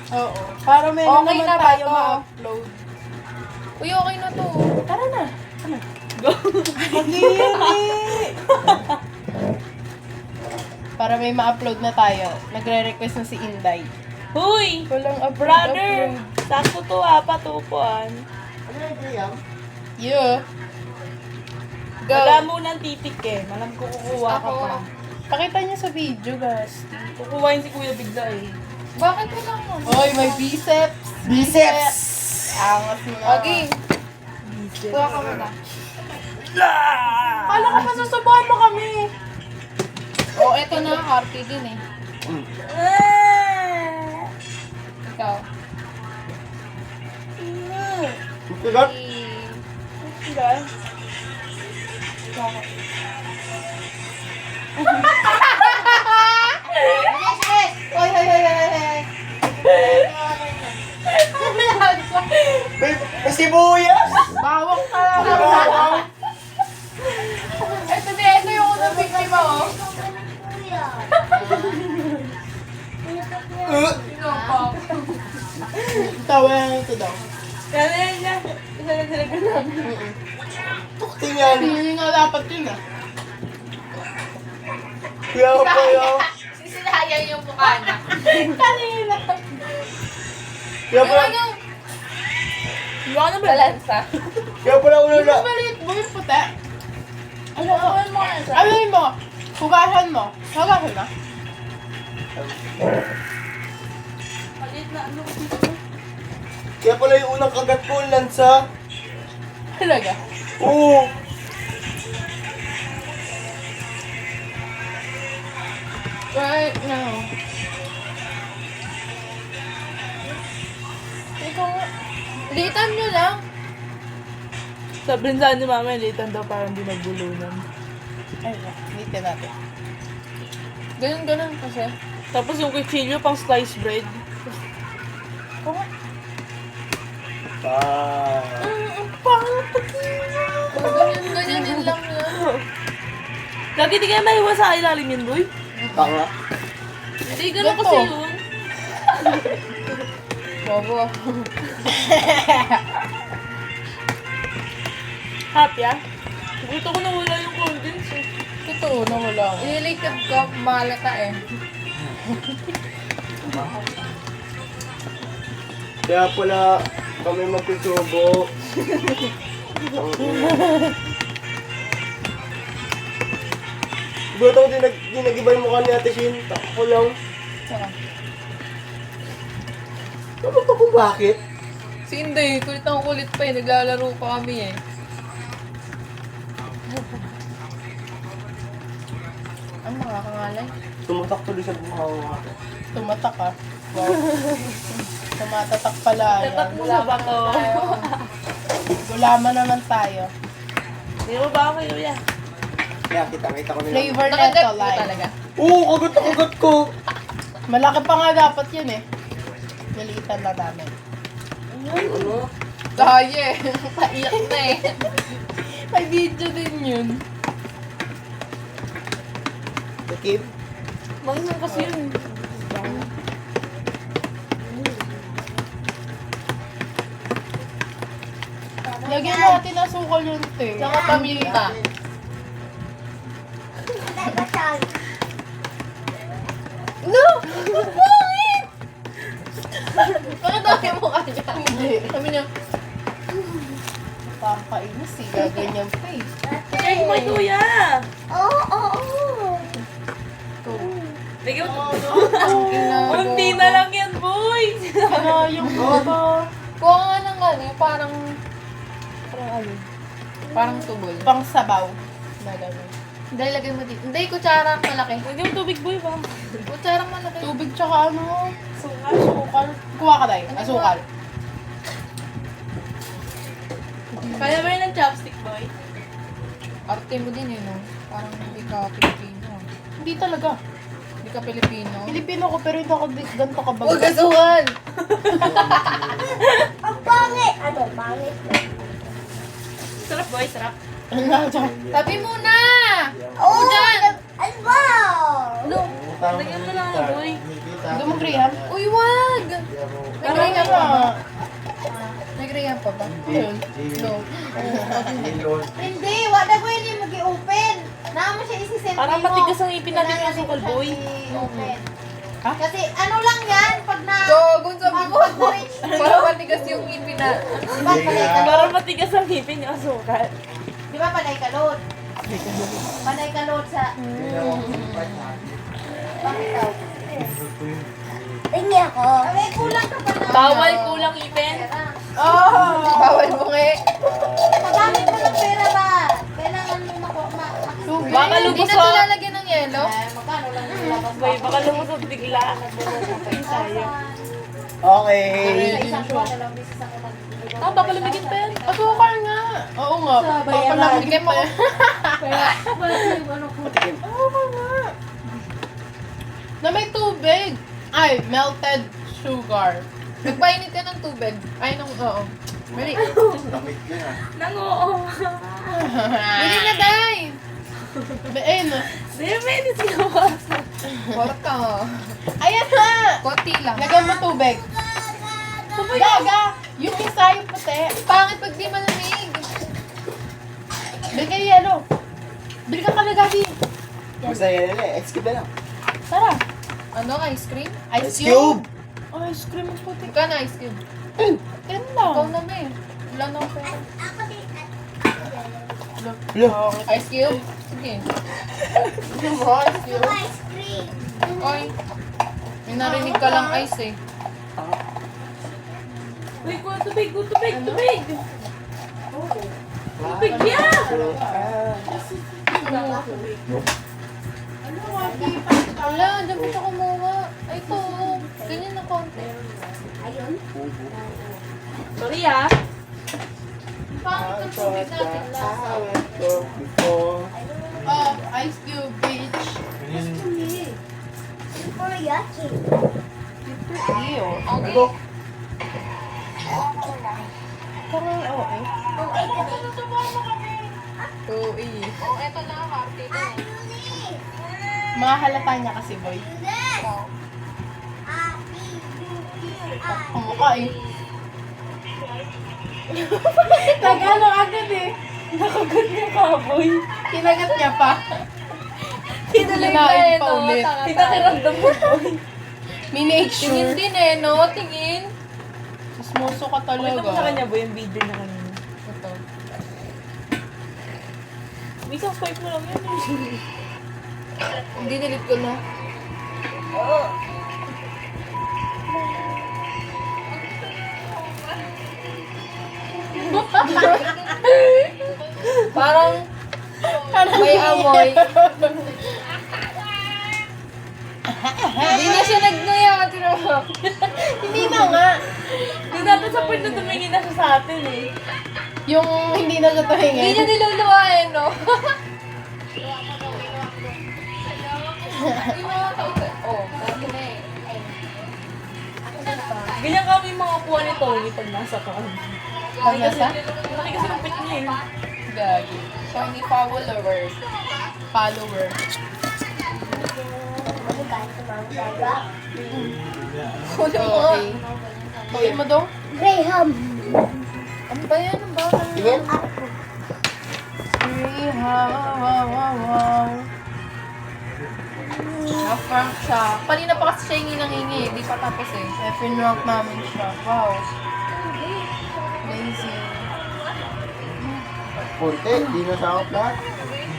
Oo. Para may Okay naman na ba tayo to? ma-upload. Uy, okay na to. Tara na. Go. Pag-iiri. Para may ma-upload na tayo. Nagre-request na si Inday. Huy! Walang upload. Brother! Sakto to patupuan. Ano yung Graham? You. Go. Wala munang titik eh. Malam ko kukuha ka Ako. pa. Pakita niya sa video, guys. Kukuhain si Kuya bigla eh. Bakit kailangan? Oy, may biceps. Biceps! Angas mo na. Okay. Kuha ka muna. Kala ko pa susubuhan mo kami. Oh, eto na. Hearty din eh. Ikaw. Kulat? Diba? Oy, hoy, hoy, hoy, hoy. May sibuyas! Bawang ka lang. Ito din. Ito yung unang victim mo. Sino pa? Tawa lang ito daw. Yan, yan, yan. Isa na talaga namin. Tingnan. Hindi nga dapat yun ah. Kaya pa yun. Sisilayan yung mukha niya. Kanina. Kaya pala, Ano? Diba ka na ba? Balansa. kaya pala ulo na. Yung maliit mo yung puti. Ano ko? Ano mo nga Ano yun mo? Hugasan mo. Hugasan na. Maliit na ano dito. Kaya pala yung unang kagat ko, lansa. Talaga. Oo. Right now. Ikaw nga. Litan nyo lang. Sabihin saan ni mama, litan daw parang di nagbulunan. Ay, dito natin. Ganun kasi. Tapos yung kutsilyo pang sliced bread. Oo nga. Ah. Ang pangit. Ganyan din lang yan. Lagi di kaya maiwas sa ilalim yun, boy. Tanga. Hindi, ganun Gato. kasi yun. Bobo. Happy ah. Gusto ko na wala yung condensed eh. Totoo na wala ako. Inilikab ko, malata eh. Kaya pala kami magsusubo. Buto ko din nag-iba yung mukha ni Ate Shin. Tako lang. Saka. Kapag pa kung bakit? Si Inday, kulit ang kulit pa eh. Naglalaro pa kami eh. Ang makakangalay. Tumatak tuloy sa buhaw. Tumatak ah. Wow. Tumatatak pala. Tatak mo sa bato. Gulaman naman tayo. Hindi mo ba ako kuya? Kaya kita ko nila. Flavor Nakagat neto mo lime. talaga. Oo, kagat na kagat ko. Malaki pa nga dapat yun eh. Niliitan lang namin. Ano? Kaya eh. Paiyak na eh. May video din yun. Nakib? Mangin kasi yun. Lagyan natin ang sukal yun, te. Tsaka paminta. No! Bakit? Bakit dami mo kanya? Hindi. Sabi niya, Pakakainis eh. Gaganyan pa eh. Check mo kuya! oo. Lagyan mo. Ginagawa. Unti na lang yan, boy! Ano yung ba? Kuha nga ng ano, parang ano? Parang tubol. Pang sabaw. Nalagay. Hindi, lagay mo dito. Hindi, kutsara malaki. Lagyan mo tubig, boy, ba? Kutsara malaki. Tubig tsaka ano? Asukal. Kuha ka tayo. Asukal. Kaya ba yun ng chopstick, boy? Arte mo din eh, no? Parang hindi ka Pilipino. Hindi talaga. Hindi ka Pilipino. Pilipino ko pero hindi ako ganito kabag. Huwag kasuhan! Ang pangit! Ano, pangit? Sarap, boy, sarap. Ano nga dyan? Tabi muna! Oh, dyan! ano ba? No! Lagyan mo lang, boy. Hindi mo Graham? Uy, wag! Nagrehan pa ba? Nagrehan pa ba? No. Hindi, wala ko hindi mag-i-open. Naman siya isisend Parang matigas ang ipin natin yung sukal, boy. Open. Ha? Kasi ano lang yan, pag na... Gogun sabi ko. Pag na-reach, Parang matigas yung ipin na. di ba panay ka load? Parang matigas ang ipin yung asukal. Di ba panay ka load? Panay ka load sa... Bakit daw? Tingi ako. Ay, kulang ka pa na. Bawal kulang ipin. Oh! Bawal mo nga eh. Magamit mo ng pera ba? Kailangan mo Baka Hindi na lumusot. ito lalagyan ng yelo. magkano lang yung labas Boy, baka lumusot bigla. Sayang. Okay. Sa isang buwan na lang, bisis ako nag- Ah, baka lumigin pa yan. Asukal nga. Oo nga. Papalamigin pa yan. Asukal nga. Na may tubig. Ay, melted sugar. Nagpainit ka ng tubig. Ay, oo. Mali. Lamig yun ah. Nangoo. Bili na, Day! Ayun na. Di ba hindi sinawas? Korot ka nga. Ayan na! Konti lang. Lagyan mo tubig. Gaga! Yung isa yung puti. Pangit pag di malamig. Bili kayo yelo. Bili ka kalagabi. Basta yan na eh. Skip na lang. Tara. Ano, ice cream? Ice cube. Oh, ice cream ang puti. Ikaw na ice cream. Yan lang. Ikaw na, me. Wala na ako pera. Lo. Ice cube? Sige. Ice cube. Ice cream. Oy. May narinig ka lang ice eh. Uy, tubig, tubig, tubig. Tubig yan! Wala, dami ka kumuha. Ay, ito. Ganyan na konti. Sorry ah. Pangit ang tubig natin lasa. Before. Oh, ice cube, bitch. Teriyaki. Ew. Okay. Parang, oh, eh. Oo, Oh, eto na, Marty. Mahalata niya kasi, boy. Kumukha eh. Nag-ano agad eh. Nakagat niya kaboy. Kinagat niya pa. Tinuloy na Kinain eh, pa no? ulit. Pinakiramdam mo boy. Tingin Miniature. din eh, no? Tingin. Smoso ka Pakita mo sa talaga. kanya boy yung video na kanina. Ito. Isang swipe mo lang yan eh. Hindi, nilit ko na. Parang may amoy. Hindi na siya nagnuya. Hindi na nga. Doon natin sa point na tumingin na siya sa atin eh. Yung hindi na siya Hindi niya tumingin. niluluwain, no? Yung mga kausap. Oh, kasi na eh. Ganyan kami yung mga kuha ni Tony pag nasa kaan. Pag nasa? Laki kasi ng pit niya eh. Gagi. Tony followers. Follower. Kunin mo nga. Okay. Tuloy mo daw? Graham. Ano ba yan? Ang bata? Tingin. Wow. Na-frank siya. Kanina pa kasi siya hingi ng hingi. Di pa tapos eh. Pinrank namin siya. Wow. Lazy. Punti. Di na sakop lahat.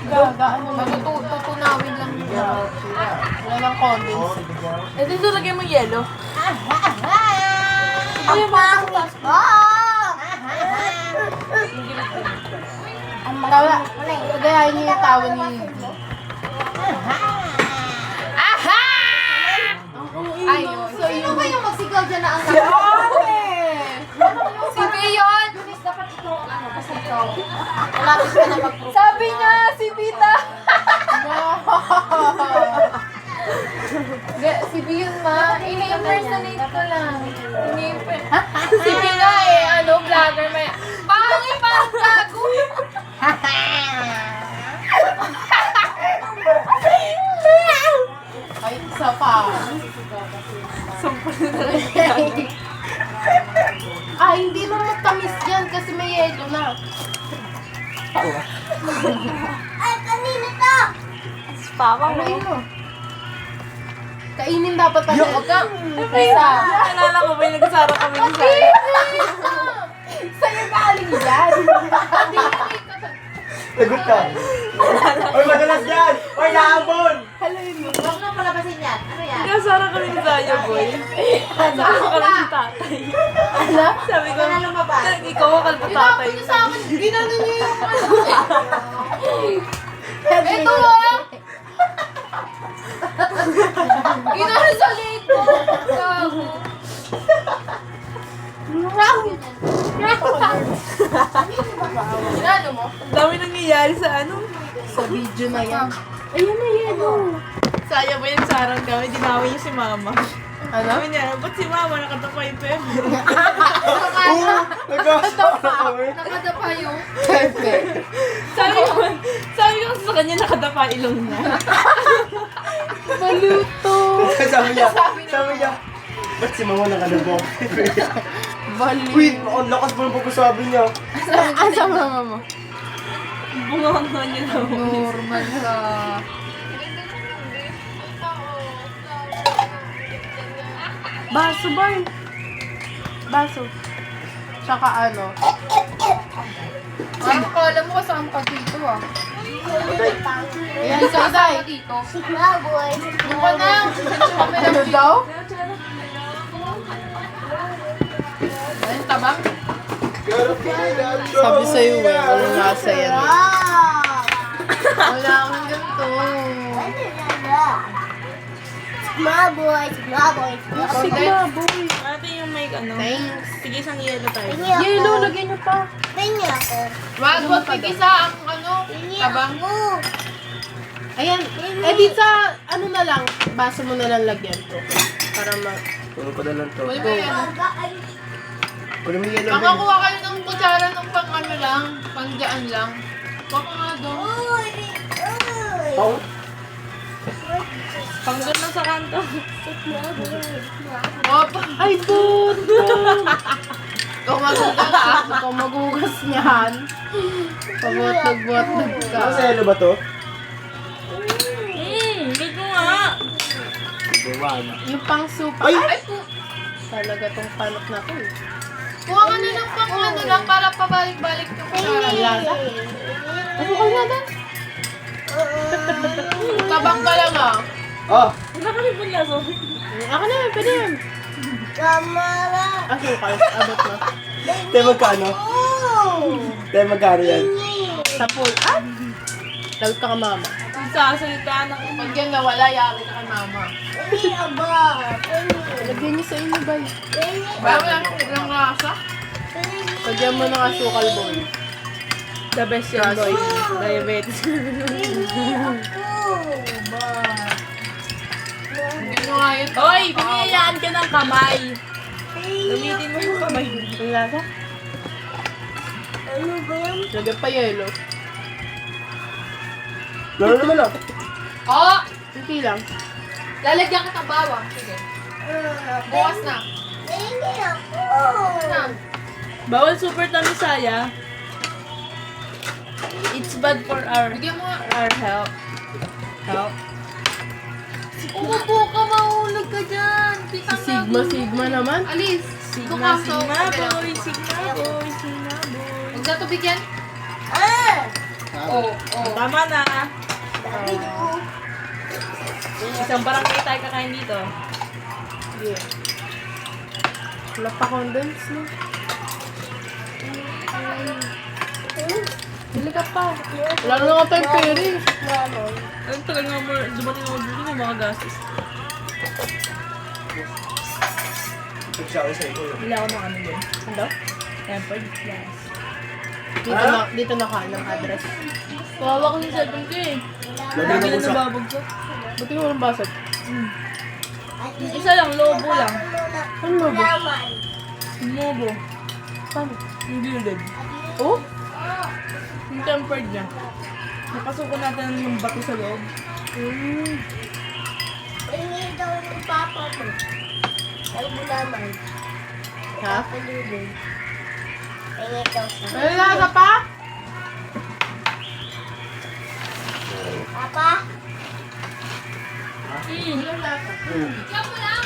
Gaga, ano lang. Tutunawin lang niya. Wala lang condensate. Eh, dito lagay mo yelo. Ang pangit. Tawa. Kagayahin niyo yung tawa ni Yugi. Ayun. Sino ba yung magsigaw dyan na ang Si Bion! Dapat ito, ano, kasi ikaw. Malapit ka na mag-proof. Sabi niya, si Vita! Si Bion ma, ini-impersonate ko lang. Si Bina eh, ano, vlogger may... Pangit pa ang gago! Ay, isa pa. Sampul na lang. yelo na. Ay, kanina to! Papa mo. Ano mo? Kainin dapat ang Huwag ka. Isa. Naalala ko ba yung nagsara kami ni Saya? Sa'yo galing yan. Lagot ka. Oy, madalas yan! Oy, naambon! Huwag na palabasin yan. Ano yan? Nagsara kami ni Saya, boy. Sabi ko kami si tatay. Ano? Sabi ko, Wala lumabas. ikaw akal po tatay. Tinapon niyo sa akin. Ginano niyo yung ano. Ito Ito ah! Ginano sa leg ko. Gago. Ginano mo? Ang dami nangyayari sa ano. Sa video na yan. Ayun na yan, Saya ba yung sarang kami? Dinawi niya si mama. Ano? Sabi niya, ba't si mama nakatapa yung pebe? Oo! Nagkasama kami. Nakadapa yung. Perfect. sabi ko kasi sa kanya nakatapa ilong niya. Baluto. Sabi niya, ba't si mama nakalabang? Baluto. Uy, ang lakas mo ng pagkasabi niya. Asa mama mo? Bunga niya daw. Normal ka. Baso, boy. Baso. Tsaka ano? Ano ka? Alam mo kasama ka dito ah. Ayan, sa isay. Dito. Baboy. Doon ka na. Kami lang Ano dito. daw? Ayun, tabang. Sabi sa'yo eh, walang lasa yan. Wow! Wala kang ganito. Ano yan ba? Baboy. Baboy. Sigma, boy. Ate yung may ano. Thanks. Sige, isang yelo tayo. Yelo, lagyan nyo pa. Tingin ako. Wag tigisa ang ano. Tabang. Ayan, eh di sa, ano na lang, baso mo na lang lagyan to. Para ma... Tulog ko na lang to. Wala ba yan? Kunin mo yung yellow, Ben. Makakuha kayo ng kutsara ng pang ano lang. Pang dyan lang. Kuha ka nga doon. Uy! Uy! Pau. Pang doon lang sa kanto. Hop. Ay, puto! Ikaw magugas ah. Ikaw magugas niyan. Pabuot-buot-buot ka. Ano sa yellow ba to? Wait mo nga. Buwan. Yung pang soup. Ay! Talaga tong panok na to eh. Kuha ka na ng pang ano lang para pabalik-balik yung kutsara. Lasa? Masukal na din. Tabang ka lang ah. Ah! Nakalipon niya, so. Ako na yan, pwede yan. Kamara! Asukal, abot na. Tayo magkano? Oh! Tayo magkano yan? Sa pool. Ah! Lagot ka ka mama. Sasalita ng Pag yan nawala, yari ka kay mama. Ini aba! Lagyan niyo sa inyo, bay. Bago lang yung lasa. Lagyan mo ng asukal, boy. the best yan, boy. Diabetes. Ini ako! Ba? Hindi mo nga yun. Hoy, pumiyayaan ka ng kamay. Gamitin mo yung kamay. Ang lasa? Ano ba yan? Lagyan pa yelo. Lalo naman ah. Oh! Hindi lang. Lalagyan kita bawang. Sige. Bukas na. Ini ako! Na. Bawal super tamis, Saya. It's bad for our Bigyan mo nga. health. Health. Umupo ka, mahulog ka dyan. Kita Si Sigma naman. Alis. Sigma, sigma, boy. Sigma, boy. Sigma, boy. Huwag na tubig yan. Ah! Oo. Oh. Tama na. Sabi ko. Isang barangay tayo kakain dito. Yeah. Wala pa condoms, no? Bili ka pa. Wala na nga tayong pera eh. Ang tagal nga mo, dumating ako dito ng mga gastos. Pag-shower sa ikaw yun. Wala ako ng ano din. Ano? Tempered glass. Dito na ka ng address. Kawawa ko yung cellphone ko eh. Lagyan Lagi mo na sa... nababagsak. Buti mo walang basag. Isa lang, lobo lang. Ano mo ba? Laman. Lobo. Paano? Yung gilded. Oh? Yung tempered niya. Napasuko natin yung bato sa loob. Ini daw ng papa mo. Ay, laman. Ha? Palibig. Pingit daw siya. May laga pa? Papa? May laga. Bigyan mo lang.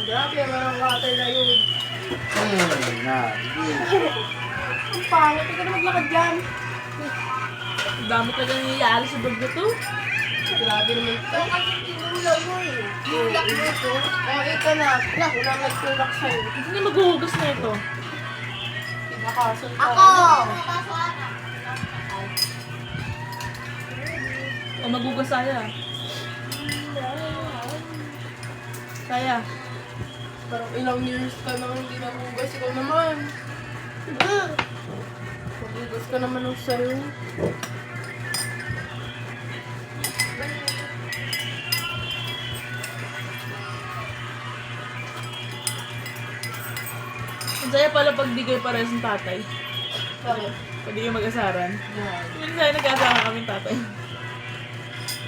Grabe, marang katay na yun. Hindi. Ang pangit, hindi ka na maglakad dyan. Ang dami talaga nangyayari sa bag na to. Grabe naman ito. Kasi tinula mo eh. Tulak mo ito. Oh, ika na. Wala nagtulak sa'yo. Hindi na maghuhugas na ito. Pinakasun pa. Ako! O maghugas saya. Saya. Parang ilang years ka nang hindi nahugas. Ikaw naman. Magugas ka naman ng sa'yo. Ang saya pala pag di kayo parehas ng tatay. Bakit? Pag di kayo mag-asaran. Yan. Minsan nagkasama kami tatay.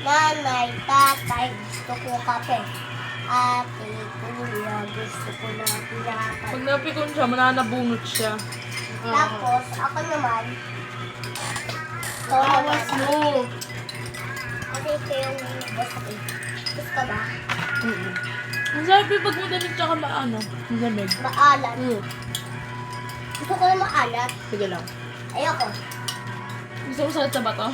Nanay, tatay, gusto ko kape. Ate, kuya, gusto ko na pinapay. Pag napikon siya, mananabunot siya. Tapos, ako naman, Awas mo. kasi ito yung gusto ko. Gusto ba? Ang sabi pag madamig tsaka maano, malamig. Maalat. Mm. Gusto ko na maalat. Sige lang. Ayoko. Gusto mo sakit sa bato?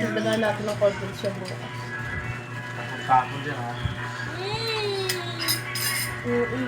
Sabalan natin ng confidence siya bukas. Tapos dyan ha. Oo.